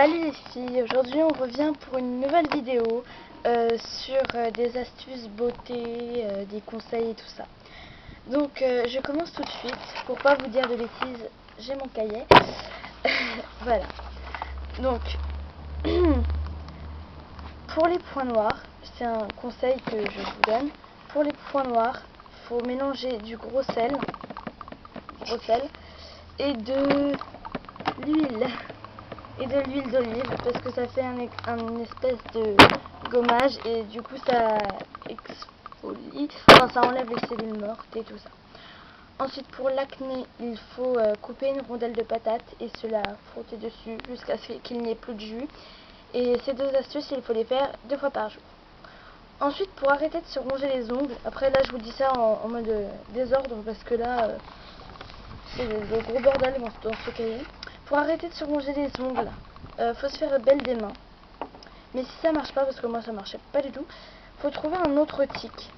Salut les filles, aujourd'hui on revient pour une nouvelle vidéo sur des astuces beauté, des conseils et tout ça. Donc je commence tout de suite, pour pas vous dire de bêtises, j'ai mon cahier. Voilà. Donc, pour les points noirs, c'est un conseil que je vous donne. Pour les points noirs, il faut mélanger du gros sel et de l'huile. Et de l'huile d'olive parce que ça fait un espèce de gommage et du coup ça exfolie, enfin ça enlève les cellules mortes et tout ça. Ensuite pour l'acné, il faut couper une rondelle de patate et se la frotter dessus jusqu'à ce qu'il n'y ait plus de jus. Et ces deux astuces, il faut les faire 2 fois par jour. Ensuite pour arrêter de se ronger les ongles, après là je vous dis ça en mode désordre parce que là c'est le gros bordel dans ce cahier. Pour arrêter de se ronger les ongles, faut se faire belle des mains. Mais si ça marche pas, parce que moi ça marchait pas du tout, faut trouver un autre tic.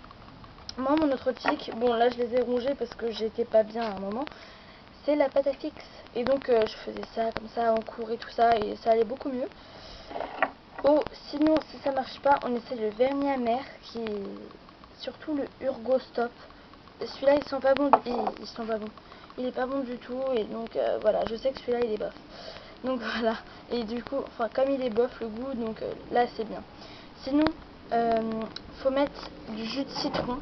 Moi mon autre tic, bon là je les ai rongés parce que j'étais pas bien à un moment, c'est la pâte à fixe. Et donc je faisais ça comme ça en cours et tout ça et ça allait beaucoup mieux. Oh, sinon si ça marche pas, on essaie le vernis amer qui est surtout le Urgo Stop. Celui-là ils sont pas bons, ils sont pas bons. Il est pas bon du tout et donc voilà, je sais que celui-là il est bof. Donc voilà, et du coup, enfin comme il est bof le goût, donc là c'est bien. Sinon, faut mettre du jus de citron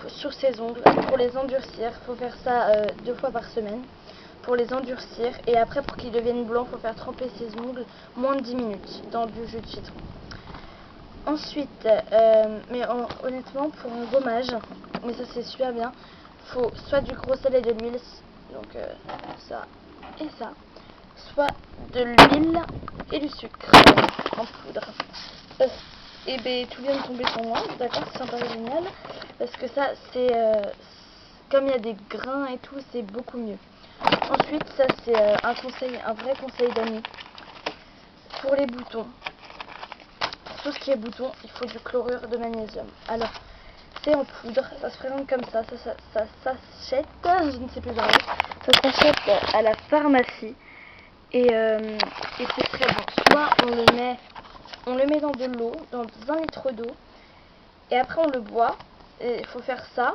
sur ses ongles pour les endurcir. Faut faire ça 2 fois par semaine pour les endurcir. Et après pour qu'ils deviennent blancs, faut faire tremper ses ongles moins de 10 minutes dans du jus de citron. Ensuite, honnêtement pour un gommage, mais ça c'est super bien, faut soit du gros sel et de l'huile, donc ça et ça, soit de l'huile et du sucre en poudre. Et ben tout vient de tomber sur moi, d'accord, c'est sympa, génial, parce que ça c'est, comme il y a des grains et tout, c'est beaucoup mieux. Ensuite ça c'est un vrai conseil d'amis. Pour les boutons, pour tout ce qui est boutons, il faut du chlorure de magnésium. Alors c'est en poudre, ça se présente comme ça s'achète, je ne sais plus parler, ça s'achète à la pharmacie et c'est très bon. Soit on le met dans de l'eau, dans 1 litre d'eau et après on le boit, et il faut faire ça.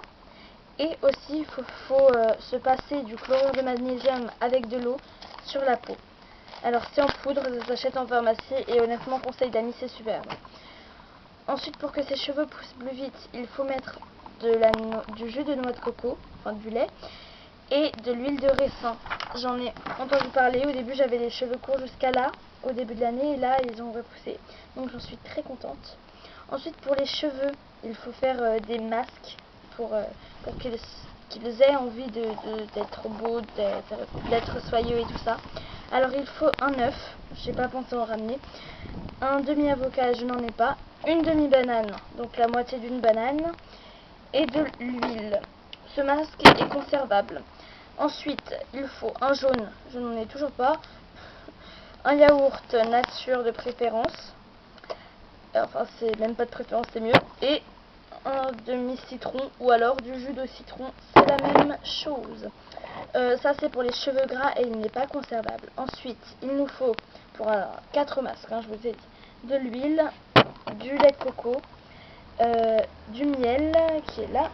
Et aussi il faut se passer du chlorure de magnésium avec de l'eau sur la peau. Alors c'est en poudre, ça s'achète en pharmacie et honnêtement conseil d'amis, c'est super bon. Ensuite, pour que ses cheveux poussent plus vite, il faut mettre du jus de noix de coco, enfin du lait, et de l'huile de raisin. J'en ai entendu parler, au début j'avais les cheveux courts jusqu'à là, au début de l'année, et là ils ont repoussé. Donc j'en suis très contente. Ensuite pour les cheveux, il faut faire des masques pour qu'ils aient envie d'être beaux, d'être soyeux et tout ça. Alors il faut un œuf, j'ai pas pensé en ramener, un demi-avocat, je n'en ai pas, une demi-banane, donc la moitié d'une banane, et de l'huile. Ce masque est conservable. Ensuite, il faut un jaune, je n'en ai toujours pas, un yaourt nature de préférence, enfin c'est même pas de préférence, c'est mieux, et un demi-citron ou alors du jus de citron, c'est la même chose. Ça c'est pour les cheveux gras et il n'est pas conservable. Ensuite, il nous faut pour 4 masques, je vous ai dit, de l'huile, du lait de coco, du miel qui est là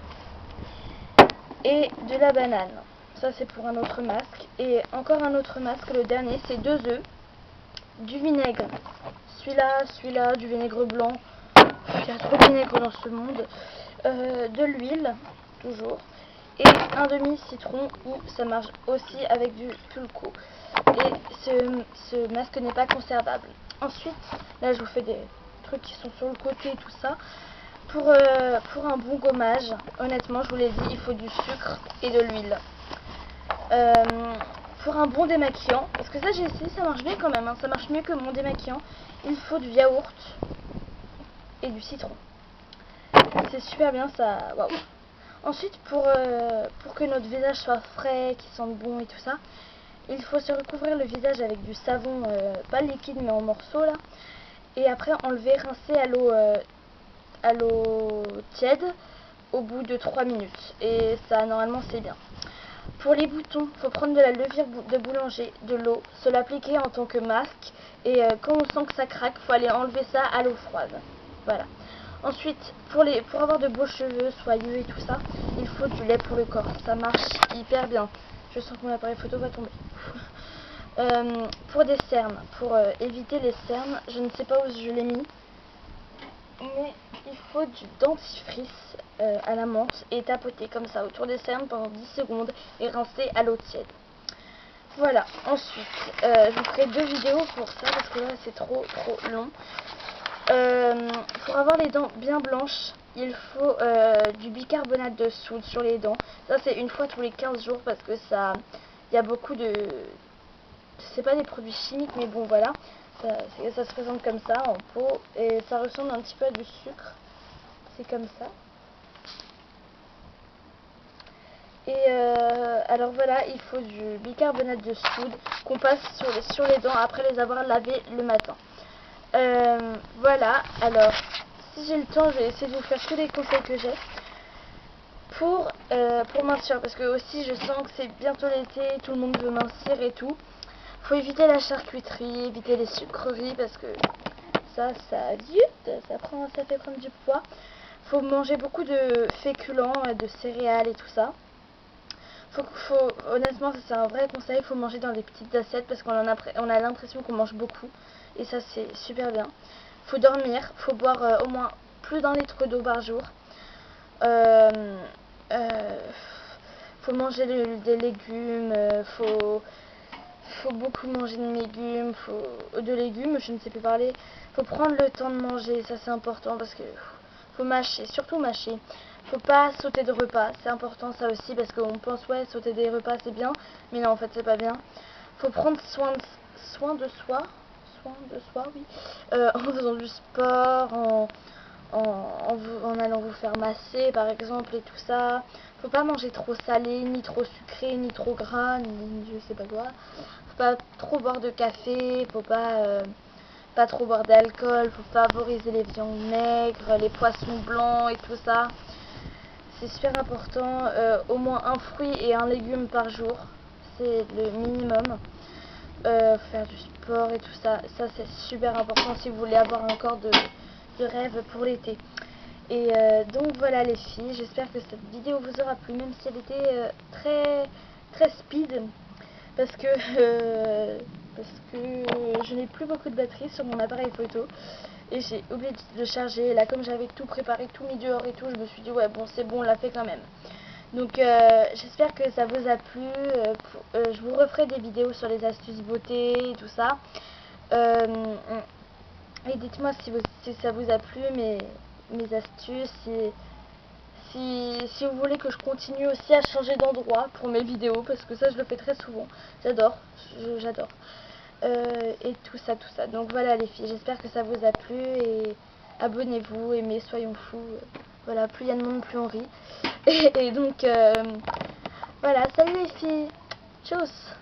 et de la banane. Ça c'est pour un autre masque. Et encore un autre masque, le dernier, c'est 2 œufs, du vinaigre, celui-là, du vinaigre blanc, il y a trop de vinaigre dans ce monde, de l'huile, toujours, et un demi-citron où ça marche aussi avec du pulco. Et ce masque n'est pas conservable. Ensuite, là je vous fais des trucs qui sont sur le côté et tout ça. Pour un bon gommage, honnêtement, je vous l'ai dit, il faut du sucre et de l'huile. Pour un bon démaquillant, parce que ça j'ai essayé, ça marche bien quand même, ça marche mieux que mon démaquillant, il faut du yaourt et du citron. C'est super bien ça, waouh. Ensuite, pour que notre visage soit frais, qu'il sente bon et tout ça, il faut se recouvrir le visage avec du savon, pas liquide mais en morceaux là, et après enlever, rincer à l'eau tiède au bout de 3 minutes, et ça normalement c'est bien. Pour les boutons, il faut prendre de la levure de boulanger, de l'eau, se l'appliquer en tant que masque. Et quand on sent que ça craque, il faut aller enlever ça à l'eau froide. Voilà. Ensuite, pour avoir de beaux cheveux soyeux et tout ça, il faut du lait pour le corps. Ça marche hyper bien. Je sens que mon appareil photo va tomber. Pour des cernes, pour éviter les cernes, je ne sais pas où je l'ai mis, mais il faut du dentifrice à la menthe et tapoter comme ça autour des cernes pendant 10 secondes et rincer à l'eau tiède. Voilà, ensuite, je vous ferai 2 vidéos pour ça parce que là c'est trop long. Pour avoir les dents bien blanches, il faut du bicarbonate de soude sur les dents. Ça c'est une fois tous les 15 jours parce que ça, il y a beaucoup de, c'est pas des produits chimiques mais bon voilà, ça se présente comme ça en pot et ça ressemble un petit peu à du sucre. C'est comme ça. Et alors voilà, il faut du bicarbonate de soude qu'on passe sur les dents après les avoir lavées le matin. Voilà, alors si j'ai le temps, je vais essayer de vous faire tous les conseils que j'ai pour mincir, parce que aussi je sens que c'est bientôt l'été, tout le monde veut mincir et tout. Faut éviter la charcuterie, éviter les sucreries parce que ça fait prendre du poids. Faut manger beaucoup de féculents, de céréales et tout ça. Honnêtement, ça c'est un vrai conseil, il faut manger dans des petites assiettes parce qu'on a l'impression qu'on mange beaucoup et ça c'est super bien. Faut dormir, faut boire au moins plus d'1 litre d'eau par jour. Faut manger des légumes, faut beaucoup manger de légumes, je ne sais plus parler. Faut prendre le temps de manger, ça c'est important parce que faut mâcher, surtout mâcher. Faut pas sauter de repas, c'est important ça aussi parce qu'on pense ouais sauter des repas c'est bien, mais non en fait c'est pas bien. Faut prendre soin de soi, oui, en faisant du sport, en allant vous faire masser par exemple et tout ça. Faut pas manger trop salé, ni trop sucré, ni trop gras, ni je sais pas quoi. Faut pas trop boire de café, faut pas trop boire d'alcool, faut favoriser les viandes maigres, les poissons blancs et tout ça. C'est super important, au moins un fruit et un légume par jour, c'est le minimum. Faire du sport et tout ça, ça c'est super important si vous voulez avoir un corps de rêve pour l'été. Et donc voilà les filles, j'espère que cette vidéo vous aura plu, même si elle était très speed, parce que je n'ai plus beaucoup de batterie sur mon appareil photo et j'ai oublié de charger. Et là comme j'avais tout préparé, tout mis dehors et tout, je me suis dit ouais bon c'est bon, on l'a fait quand même. Donc j'espère que ça vous a plu. Je vous referai des vidéos sur les astuces beauté et tout ça. Et dites-moi si ça vous a plu mes astuces, si vous voulez que je continue aussi à changer d'endroit pour mes vidéos, parce que ça je le fais très souvent, j'adore. Et tout ça. Donc voilà les filles, j'espère que ça vous a plu et abonnez-vous, aimez, soyons fous. Voilà, plus il y a de monde, plus on rit. Et donc voilà, salut les filles, tchuss.